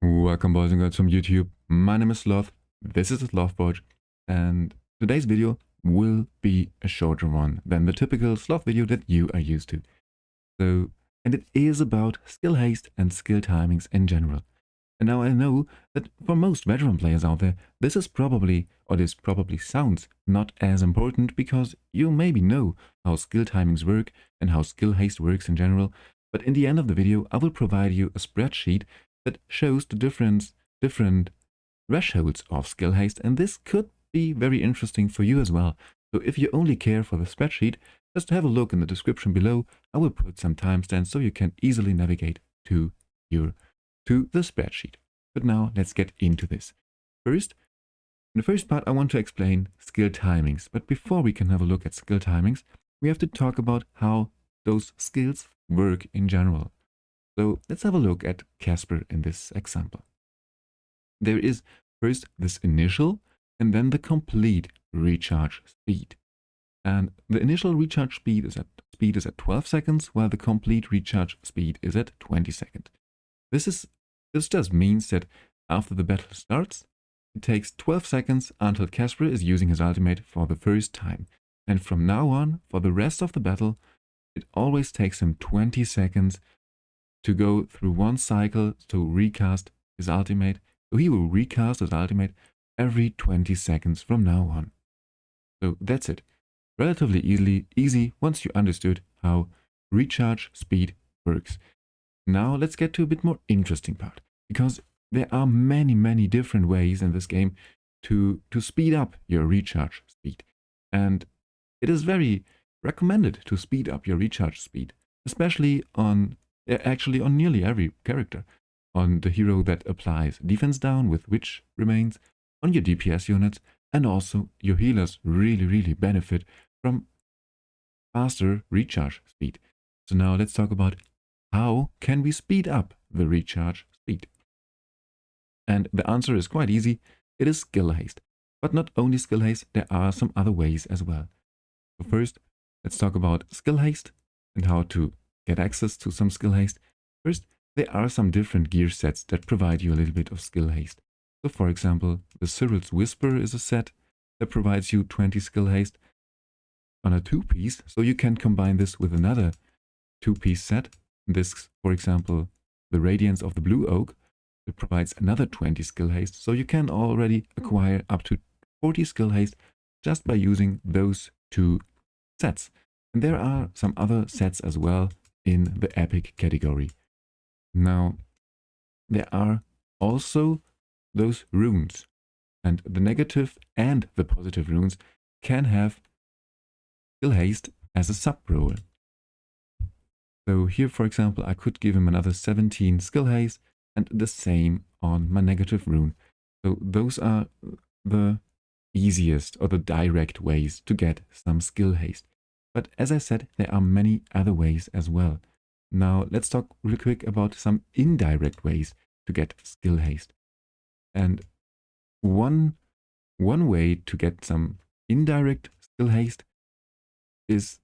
Welcome boys and girls from YouTube. My name is Sloth, this is SlothForge, and today's video will be a shorter one than the typical Sloth video that you are used to. And it is about skill haste and skill timings in general. And now I know that for most veteran players out there, this probably sounds not as important because you maybe know how skill timings work and how skill haste works in general. But in the end of the video, I will provide you a spreadsheet that shows the different thresholds of skill haste, and this could be very interesting for you as well. So if you only care for the spreadsheet, just have a look in the description below. I will put some timestamps so you can easily navigate to the spreadsheet. But now let's get into this. First, in the first part, I want to explain skill timings. But before we can have a look at skill timings, we have to talk about how those skills work in general. So let's have a look at Casper in this example. There is first this initial and then the complete recharge speed. And the initial recharge speed is at 12 seconds, while the complete recharge speed is at 20 seconds. This just means that after the battle starts, it takes 12 seconds until Casper is using his ultimate for the first time. And from now on, for the rest of the battle, it always takes him 20 seconds to go through one cycle to recast his ultimate. So he will recast his ultimate every 20 seconds from now on. So that's it. Relatively easy once you understood how recharge speed works. Now let's get to a bit more interesting part, because there are many different ways in this game to speed up your recharge speed. And it is very recommended to speed up your recharge speed, especially on nearly every character. On the hero that applies defense down, with which remains, on your DPS units, and also your healers really benefit from faster recharge speed. So now let's talk about how can we speed up the recharge speed. And the answer is quite easy. It is skill haste. But not only skill haste, there are some other ways as well. So first, let's talk about skill haste and how to get access to some skill haste. First, there are some different gear sets that provide you a little bit of skill haste. So for example, the Cyril's Whisper is a set that provides you 20 skill haste on a 2-piece, so you can combine this with another 2-piece set. This, for example, the Radiance of the Blue Oak, it provides another 20 skill haste, so you can already acquire up to 40 skill haste just by using those two sets. And there are some other sets as well in the epic category. Now, there are also those runes, and the negative and the positive runes can have skill haste as a sub-role. So here, for example, I could give him another 17 skill haste and the same on my negative rune. So those are the easiest or the direct ways to get some skill haste. But as I said, there are many other ways as well. Now let's talk real quick about some indirect ways to get skill haste. And one way to get some indirect skill haste is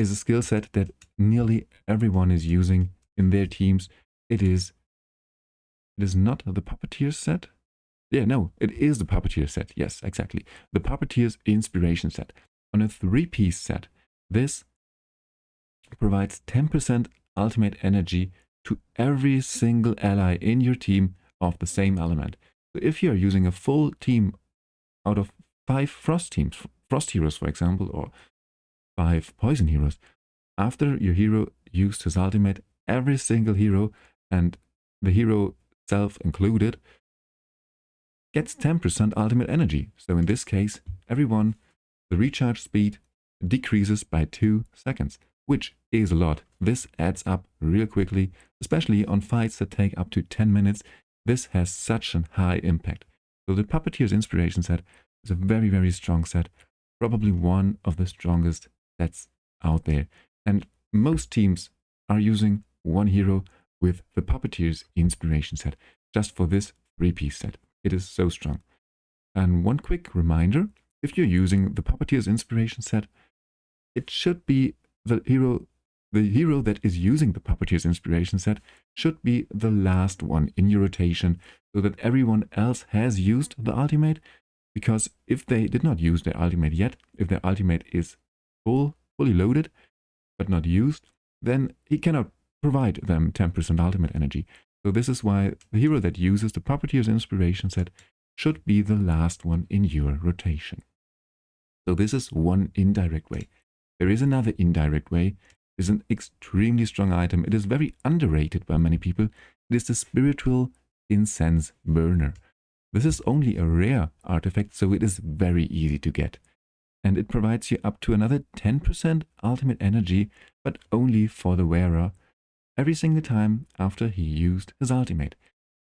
a skill set that nearly everyone is using in their teams. It is not the Puppeteer set. Yeah, no, it is the Puppeteer set. Yes, exactly. The Puppeteer's Inspiration set. On a 3-piece set, this provides 10% ultimate energy to every single ally in your team of the same element. So if you are using a full team out of 5 frost heroes, for example, or 5 poison heroes, after your hero used his ultimate, every single hero, and the hero self included, gets 10% ultimate energy. So in this case, everyone, the recharge speed decreases by 2 seconds, which is a lot. This adds up real quickly, especially on fights that take up to 10 minutes. This has such a high impact. So the Puppeteer's Inspiration set is a very strong set, probably one of the strongest sets out there. And most teams are using one hero with the Puppeteer's Inspiration set just for this 3-piece set. It is so strong. And one quick reminder, if you're using the Puppeteer's Inspiration set, it should be the hero the hero that is using the Puppeteer's Inspiration set should be the last one in your rotation, so that everyone else has used the ultimate, because if they did not use their ultimate yet, if their ultimate is fully loaded but not used, then he cannot provide them 10% ultimate energy. So this is why the hero that uses the Puppeteer's Inspiration set should be the last one in your rotation. So this is one indirect way. There is another indirect way. It is an extremely strong item. It is very underrated by many people. It is the Spiritual Incense Burner. This is only a rare artifact, so it is very easy to get. And it provides you up to another 10% ultimate energy, but only for the wearer, every single time after he used his ultimate.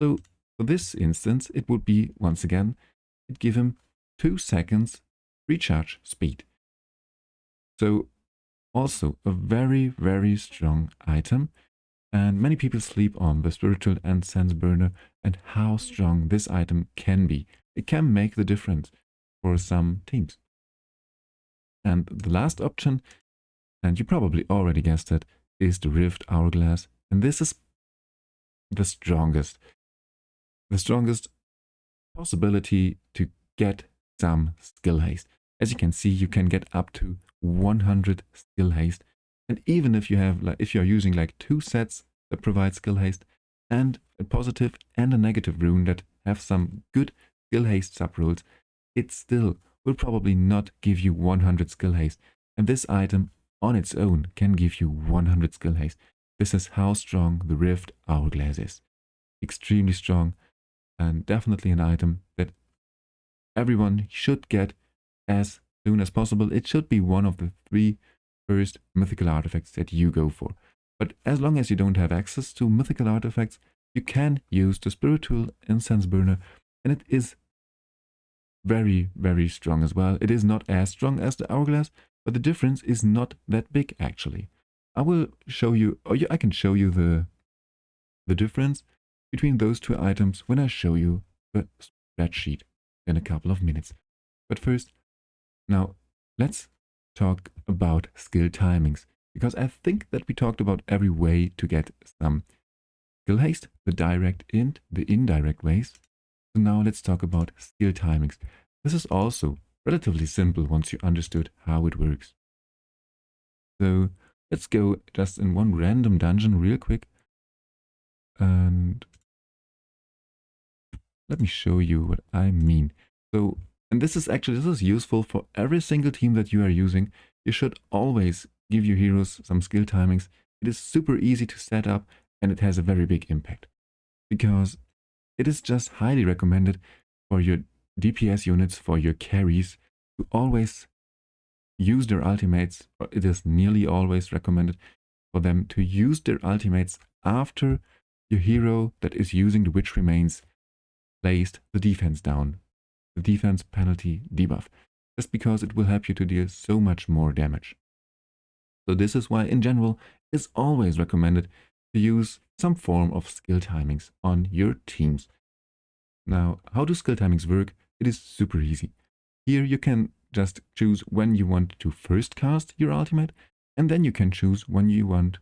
So for this instance, it would be, once again, it give him 2 seconds recharge speed. So also a very, very strong item. And many people sleep on the Spiritual Incense Burner and how strong this item can be. It can make the difference for some teams. And the last option, and you probably already guessed it, is the Rift Hourglass. And this is the strongest possibility to get some skill haste. As you can see, you can get up to 100 skill haste. And even if you have, if you're using like 2 sets that provide skill haste and a positive and a negative rune that have some good skill haste subrules, it still will probably not give you 100 skill haste. And this item on its own can give you 100 skill haste. This is how strong the Rift Hourglass is. Extremely strong, and definitely an item that everyone should get as soon as possible. It should be one of the 3 first mythical artifacts that you go for. But as long as you don't have access to mythical artifacts, you can use the Spiritual Incense Burner, and it is very, very strong as well. It is not as strong as the Hourglass, but the difference is not that big actually. I will show you, or I can show you the difference between those 2 items when I show you the spreadsheet in a couple of minutes. But first, now let's talk about skill timings, because I think that we talked about every way to get some skill haste, the direct and the indirect ways. So now let's talk about skill timings. This is also relatively simple once you understood how it works. So let's go just in one random dungeon real quick. And let me show you what I mean. So, and this is useful for every single team that you are using. You should always give your heroes some skill timings. It is super easy to set up and it has a very big impact, because it is just highly recommended for your DPS units, for your carries, to always use their ultimates, or it is nearly always recommended for them to use their ultimates after your hero that is using the Witch Remains placed the defense down, the defense penalty debuff, just because it will help you to deal so much more damage. So this is why in general it's always recommended to use some form of skill timings on your teams. Now, how do skill timings work? It is super easy. Here you can just choose when you want to first cast your ultimate, and then you can choose when you want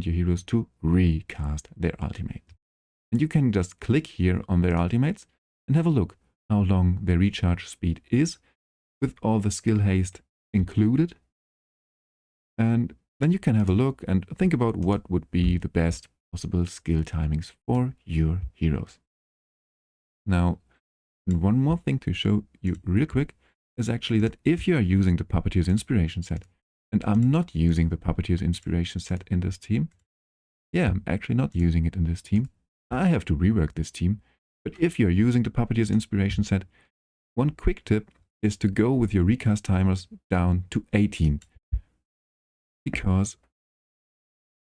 your heroes to recast their ultimate. And you can just click here on their ultimates and have a look how long their recharge speed is with all the skill haste included. And then you can have a look and think about what would be the best possible skill timings for your heroes. Now, one more thing to show you real quick is actually that if you are using the Puppeteer's Inspiration set, and I'm not using the Puppeteer's Inspiration set in this team. Yeah, I'm actually not using it in this team. I have to rework this team. But if you're using the Puppeteer's Inspiration set, one quick tip is to go with your recast timers down to 18. Because,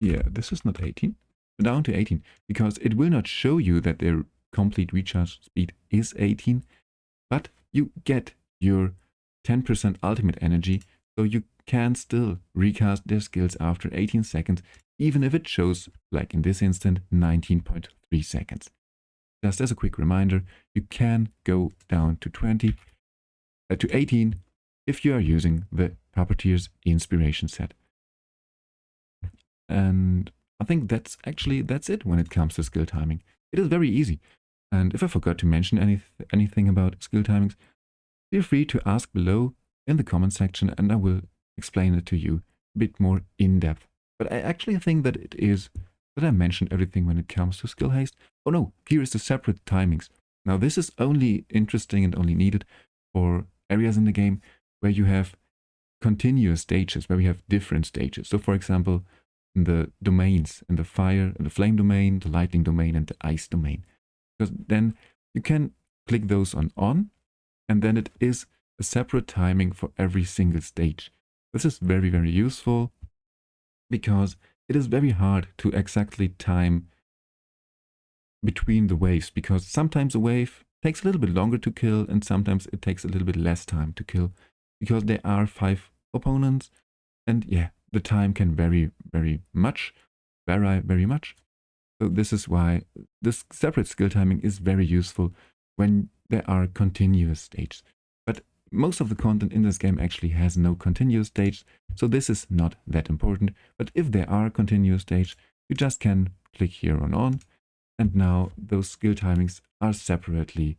yeah, this is not 18. Down to 18. Because it will not show you that their complete recharge speed is 18. But you get your 10% ultimate energy, so you can still recast their skills after 18 seconds, even if it shows, like in this instant, 19.3 seconds. Just as a quick reminder, you can go down to 18 if you are using the Puppeteer's Inspiration set. And I think that's it when it comes to skill timing. It is very easy. And if I forgot to mention anything about skill timings, feel free to ask below in the comment section and I will explain it to you a bit more in depth. But I actually think that that I mentioned everything when it comes to skill haste. Oh no, here is the separate timings. Now this is only interesting and only needed for areas in the game where you have continuous stages, where we have different stages. So for example, in the domains, in the fire, in the flame domain, the lightning domain, and the ice domain. Because then you can click those on, and then it is a separate timing for every single stage. This is very, very useful because it is very hard to exactly time between the waves, because sometimes a wave takes a little bit longer to kill and sometimes it takes a little bit less time to kill because there are 5 opponents, and yeah, the time can vary very much. So this is why this separate skill timing is very useful when there are continuous stages. But most of the content in this game actually has no continuous stage, so this is not that important. But if there are continuous stages, you just can click here on, and now those skill timings are separately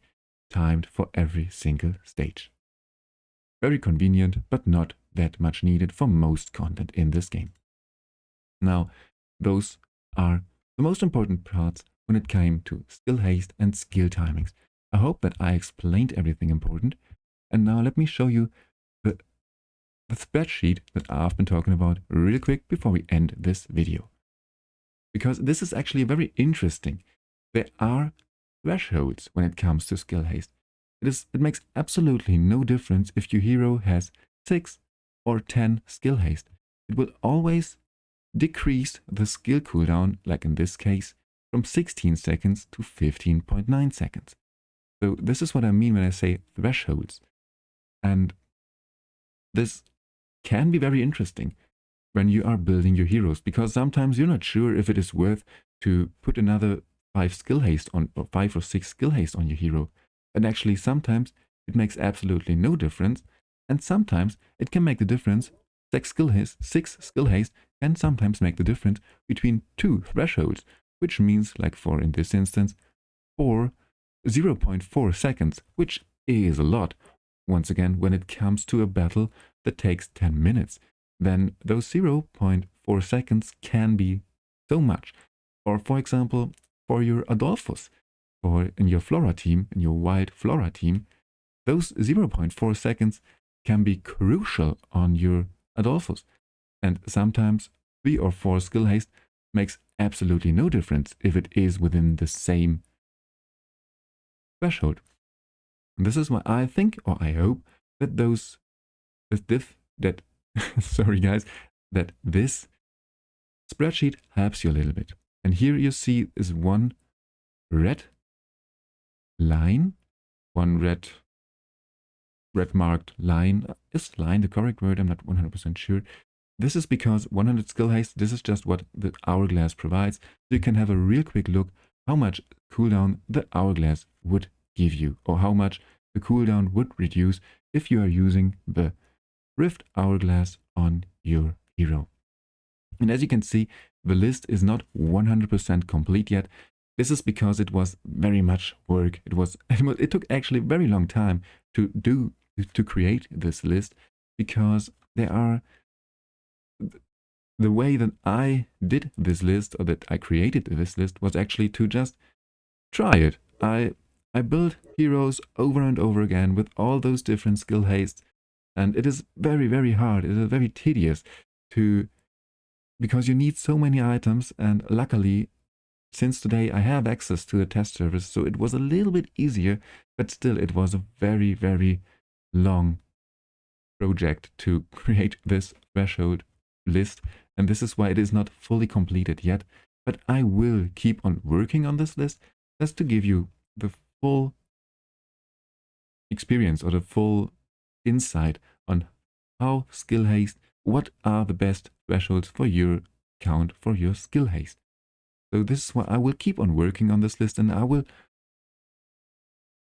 timed for every single stage. Very convenient, but not that much needed for most content in this game. Now, those are the most important parts when it came to skill haste and skill timings. I hope that I explained everything important. And now let me show you the spreadsheet that I've been talking about real quick before we end this video. Because this is actually very interesting. There are thresholds when it comes to skill haste. It makes absolutely no difference if your hero has 6 or 10 skill haste. It will always decrease the skill cooldown, like in this case, from 16 seconds to 15.9 seconds. So this is what I mean when I say thresholds. And this can be very interesting when you are building your heroes, because sometimes you're not sure if it is worth to put another 5 skill haste on, or 5 or 6 skill haste on your hero. And actually sometimes it makes absolutely no difference, and sometimes it can make the difference. 6 skill haste can sometimes make the difference between 2 thresholds, which means, like for in this instance, 0.4 seconds, which is a lot. Once again, when it comes to a battle that takes 10 minutes, then those 0.4 seconds can be so much. Or for example, for your Adolphus, or in your Flora team, in your wild Flora team, those 0.4 seconds can be crucial on your Adolphus. And sometimes 3 or 4 skill haste makes absolutely no difference if it is within the same threshold. And this is why I think, or I hope, that sorry guys, that this spreadsheet helps you a little bit. And here you see is one red line, one red marked line. Is line the correct word? I'm not 100% sure. This is because 100 skill haste, this is just what the hourglass provides. So you can have a real quick look how much cooldown the hourglass would give you, or how much the cooldown would reduce if you are using the Rift Hourglass on your hero. And as you can see, the list is not 100% complete yet. This is because it was very much work. It took actually a very long time to create this list, because the way that I did this list, or that I created this list, was actually to just try it. I built heroes over and over again with all those different skill hastes, and it is very, very hard. It is very tedious because you need so many items, and luckily, since today I have access to the test service, so it was a little bit easier, but still it was a very, very long project to create this threshold list, and this is why it is not fully completed yet. But I will keep on working on this list just to give you the full experience, or the full insight on how skill haste, what are the best thresholds for your count, for your skill haste. So this is why I will keep on working on this list, and I will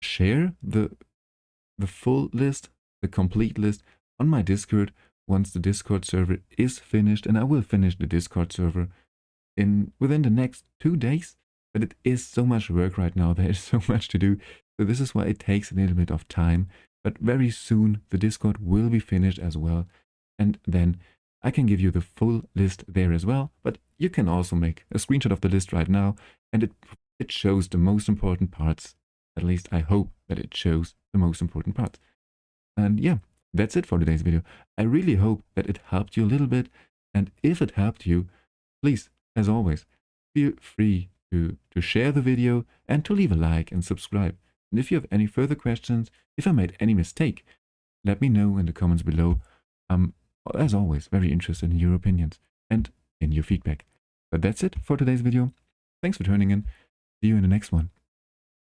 share the full list, the complete list, on my Discord, once the Discord server is finished, and I will finish the Discord server within the next 2 days, but it is so much work right now. There is so much to do. So this is why it takes a little bit of time, but very soon the Discord will be finished as well. And then I can give you the full list there as well, but you can also make a screenshot of the list right now, and it shows the most important parts. At least I hope that it shows the most important parts. And yeah, that's it for today's video. I really hope that it helped you a little bit, and if it helped you, please, as always, feel free to share the video and to leave a like and subscribe. And if you have any further questions, if I made any mistake, let me know in the comments below. I'm, as always, very interested in your opinions and in your feedback. But that's it for today's video. Thanks for tuning in. See you in the next one.